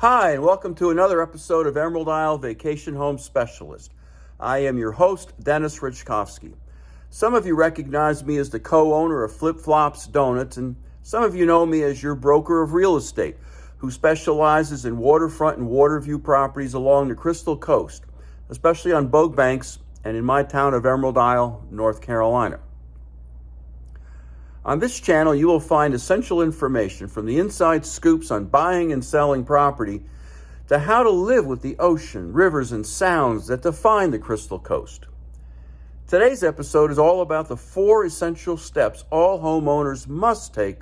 Hi, and welcome to another episode of Emerald Isle Vacation Home Specialist. I am your host, Dennis Richkovsky. Some of you recognize me as the co-owner of Flip Flops Donuts, and some of you know me as your broker of real estate, who specializes in waterfront and water view properties along the Crystal Coast, especially on boat banks and in my town of Emerald Isle, North Carolina. On this channel, you will find essential information from the inside scoops on buying and selling property to how to live with the ocean, rivers, and sounds that define the Crystal Coast. Today's episode is all about the 4 essential steps all homeowners must take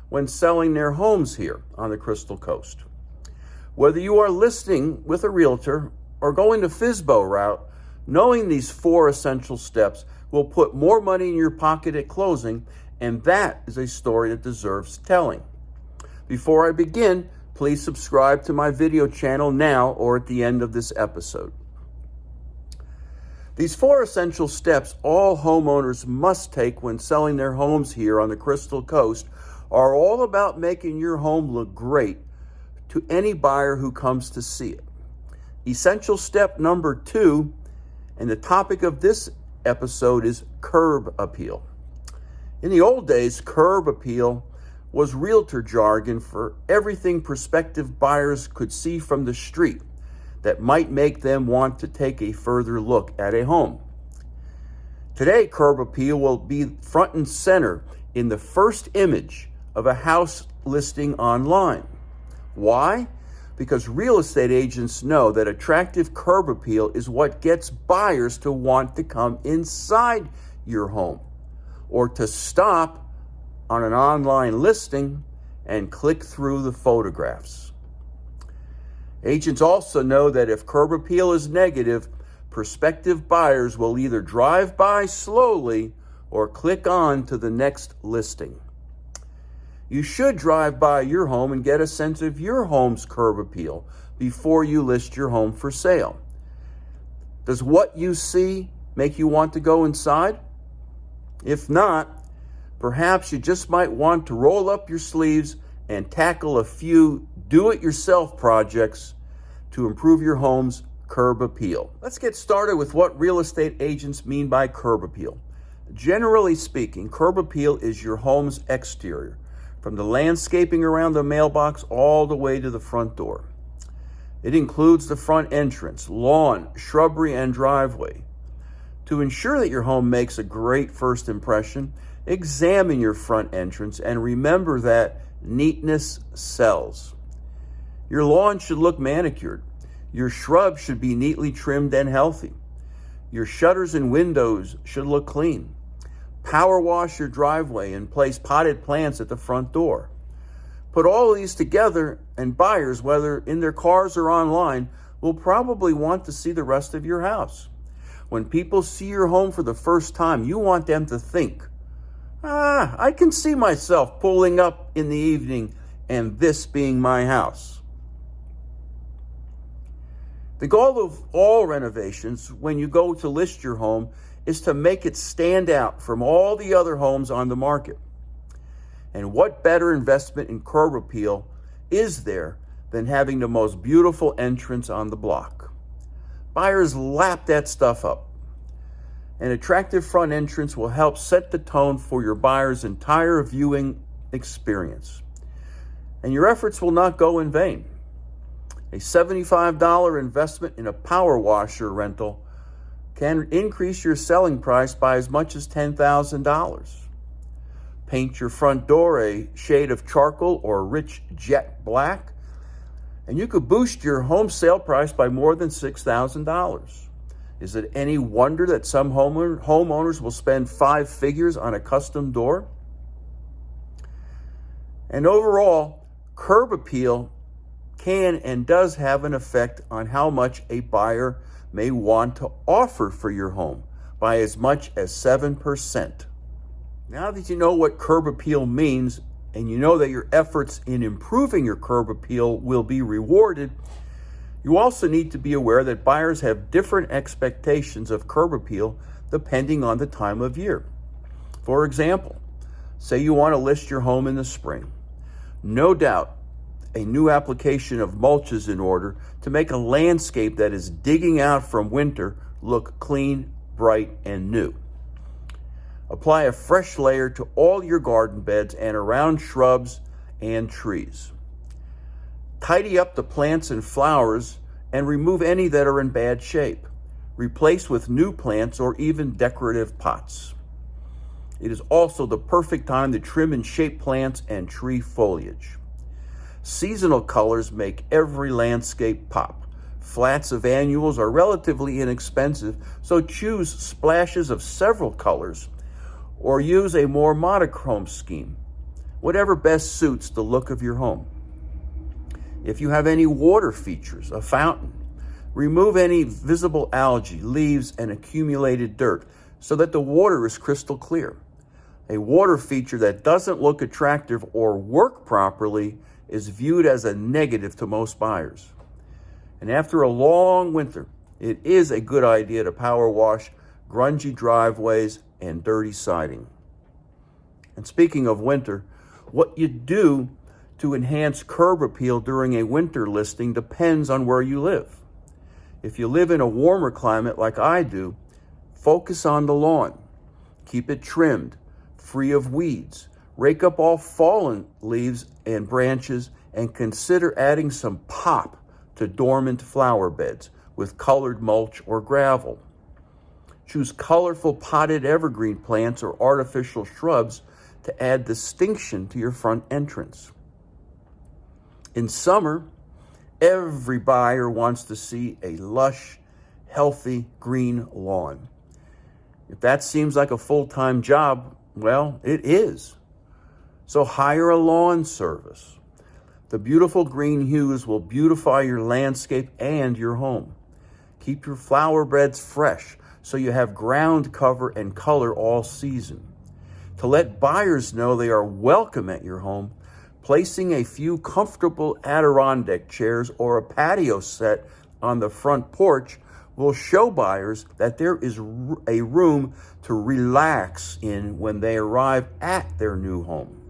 when selling their homes here on the Crystal Coast. Whether you are listing with a realtor or going the FSBO route, knowing these 4 essential steps will put more money in your pocket at closing, and that is a story that deserves telling. Before I begin, please subscribe to my video channel now or at the end of this episode. These 4 essential steps all homeowners must take when selling their homes here on the Crystal Coast are all about making your home look great to any buyer who comes to see it. Essential step number 2, and the topic of this episode is curb appeal. In the old days, curb appeal was realtor jargon for everything prospective buyers could see from the street that might make them want to take a further look at a home. Today, curb appeal will be front and center in the first image of a house listing online. Why? Because real estate agents know that attractive curb appeal is what gets buyers to want to come inside your home, or to stop on an online listing and click through the photographs. Agents also know that if curb appeal is negative, prospective buyers will either drive by slowly or click on to the next listing. You should drive by your home and get a sense of your home's curb appeal before you list your home for sale. Does what you see make you want to go inside? If not, perhaps you just might want to roll up your sleeves and tackle a few do-it-yourself projects to improve your home's curb appeal. Let's get started with what real estate agents mean by curb appeal. Generally speaking, curb appeal is your home's exterior, from the landscaping around the mailbox all the way to the front door. It includes the front entrance, lawn, shrubbery, and driveway. To ensure that your home makes a great first impression, examine your front entrance and remember that neatness sells. Your lawn should look manicured. Your shrubs should be neatly trimmed and healthy. Your shutters and windows should look clean. Power wash your driveway and place potted plants at the front door. Put all of these together, and buyers, whether in their cars or online, will probably want to see the rest of your house. When people see your home for the first time, you want them to think, I can see myself pulling up in the evening and this being my house. The goal of all renovations when you go to list your home is to make it stand out from all the other homes on the market. And what better investment in curb appeal is there than having the most beautiful entrance on the block? Buyers lap that stuff up. An attractive front entrance will help set the tone for your buyer's entire viewing experience. And your efforts will not go in vain. A $75 investment in a power washer rental can increase your selling price by as much as $10,000. Paint your front door a shade of charcoal or rich jet black, and you could boost your home sale price by more than $6,000. Is it any wonder that some homeowners will spend 5 figures on a custom door? And overall, curb appeal can and does have an effect on how much a buyer may want to offer for your home, by as much as 7%. Now that you know what curb appeal means, and you know that your efforts in improving your curb appeal will be rewarded, you also need to be aware that buyers have different expectations of curb appeal depending on the time of year. For example, say you want to list your home in the spring. No doubt, a new application of mulches in order to make a landscape that is digging out from winter look clean, bright, and new. Apply a fresh layer to all your garden beds and around shrubs and trees. Tidy up the plants and flowers and remove any that are in bad shape. Replace with new plants or even decorative pots. It is also the perfect time to trim and shape plants and tree foliage. Seasonal colors make every landscape pop. Flats of annuals are relatively inexpensive, so choose splashes of several colors or use a more monochrome scheme, whatever best suits the look of your home. If you have any water features, a fountain, remove any visible algae, leaves, and accumulated dirt so that the water is crystal clear. A water feature that doesn't look attractive or work properly is viewed as a negative to most buyers. And after a long winter, it is a good idea to power wash grungy driveways and dirty siding. And speaking of winter, what you do to enhance curb appeal during a winter listing depends on where you live. If you live in a warmer climate like I do, focus on the lawn. Keep it trimmed, free of weeds. Rake up all fallen leaves and branches and consider adding some pop to dormant flower beds with colored mulch or gravel. Choose colorful potted evergreen plants or artificial shrubs to add distinction to your front entrance. In summer, every buyer wants to see a lush, healthy green lawn. If that seems like a full-time job, well, it is. So hire a lawn service. The beautiful green hues will beautify your landscape and your home. Keep your flower beds fresh so you have ground cover and color all season. To let buyers know they are welcome at your home, placing a few comfortable Adirondack chairs or a patio set on the front porch will show buyers that there is a room to relax in when they arrive at their new home.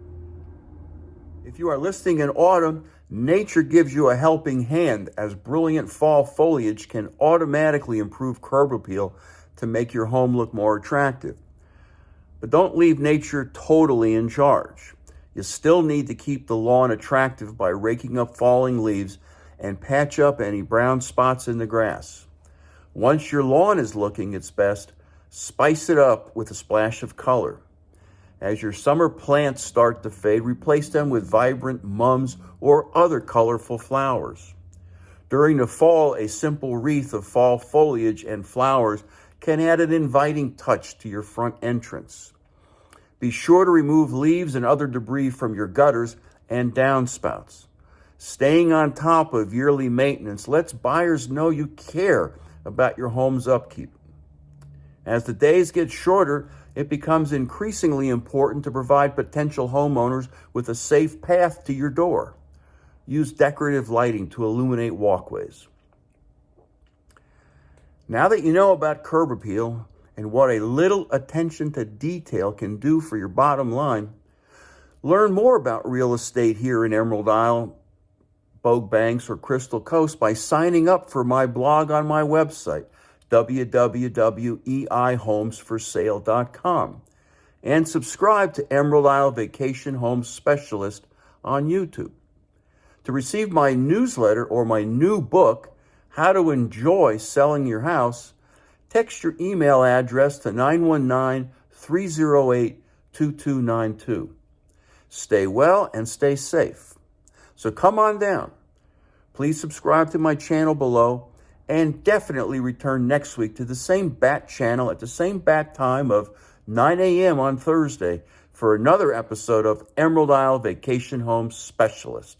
If you are listing in autumn, nature gives you a helping hand, as brilliant fall foliage can automatically improve curb appeal to make your home look more attractive. But don't leave nature totally in charge. You still need to keep the lawn attractive by raking up falling leaves and patch up any brown spots in the grass. Once your lawn is looking its best, spice it up with a splash of color. As your summer plants start to fade, replace them with vibrant mums or other colorful flowers. During the fall, a simple wreath of fall foliage and flowers can add an inviting touch to your front entrance. Be sure to remove leaves and other debris from your gutters and downspouts. Staying on top of yearly maintenance lets buyers know you care about your home's upkeep. As the days get shorter, it becomes increasingly important to provide potential homeowners with a safe path to your door. Use decorative lighting to illuminate walkways. Now that you know about curb appeal and what a little attention to detail can do for your bottom line, learn more about real estate here in Emerald Isle, Bogue Banks, or Crystal Coast by signing up for my blog on my website, www.eihomesforsale.com, and subscribe to Emerald Isle Vacation Home Specialist on YouTube. To receive my newsletter or my new book, How to Enjoy Selling Your House, text your email address to 919-308-2292. Stay well and stay safe. So come on down. Please subscribe to my channel below and definitely return next week to the same bat channel at the same bat time of 9 a.m. on Thursday for another episode of Emerald Isle Vacation Home Specialist.